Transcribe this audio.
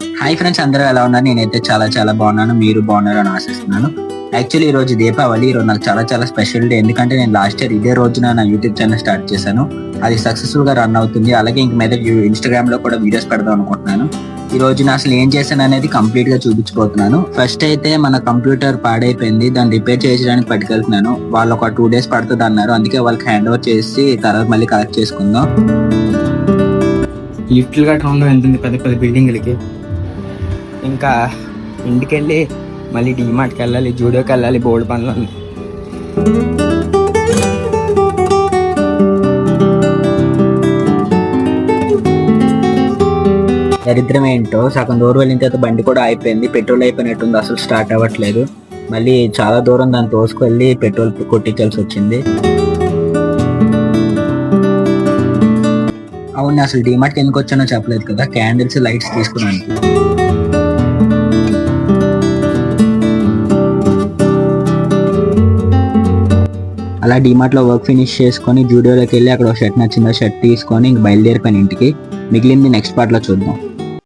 Hi friends, అందరూ ఎలా ఉన్నారు? నేనైతే చాలా చాలా బాగున్నాను. మీరు బాగున్నారు అని ఆశిస్తున్నాను. యాక్చువల్లీ ఈ రోజు దీపావళి. ఈ రోజు నాకు చాలా చాలా స్పెషల్ డే. ఎందుకంటే నేను లాస్ట్ ఇయర్ ఇదే రోజున నా యూట్యూబ్ ఛానల్ స్టార్ట్ చేశాను. అది సక్సెస్ఫుల్ గా రన్ అవుతుంది. అలాగే ఇంక మీద ఇన్స్టాగ్రామ్ లో కూడా వీడియోస్ పెడదాం అనుకుంటున్నాను. ఈ రోజు నేను అసలు ఏం చేశాను అనేది కంప్లీట్ గా చూపించబోతున్నాను. ఫస్ట్ అయితే మన కంప్యూటర్ పాడైపోయింది. దాన్ని రిపేర్ చేయడానికి పట్టుకెళ్తున్నాను. వాళ్ళు ఒక 2 days పడుతుంది అన్నారు. అందుకే వాళ్ళకి హ్యాండ్ ఓవర్ చేసి తర్వాత మళ్ళీ కలెక్ట్ చేసుకుందాం. లిఫ్ట్లు గట్రా ఉండవు, ఎంత పెద్ద పెద్ద బిల్డింగ్లకి. ఇంకా ఇంటికి వెళ్ళి మళ్ళీ డీమార్ట్కి వెళ్ళాలి, జూడియోకి వెళ్ళాలి, బోర్డు పనులు ఉన్నాయి. దరిద్రం ఏంటో, సగం దూరం వెళ్ళిన తర్వాత బండి కూడా అయిపోయింది. పెట్రోల్ అయిపోయినట్టుంది, అసలు స్టార్ట్ అవ్వట్లేదు. మళ్ళీ చాలా దూరం దాన్ని తోసుకెళ్ళి పెట్రోల్ కొట్టించాల్సి వచ్చింది. అవును, అసలు డీమార్ట్కి ఎందుకు వచ్చానో చెప్పలేదు కదా. క్యాండిల్స్, లైట్స్ తీసుకున్నాను. అలా డీమార్ట్ లో వర్క్ ఫినిష్ చేసుకొని జూడియోలోకి వెళ్ళి అక్కడ ఒక షర్ట్ నచ్చింది, షర్ట్ తీసుకొని ఇంక బయలుదేరిపోయిన ఇంటికి. మిగిలింది నెక్స్ట్ పార్ట్ లో చూద్దాం.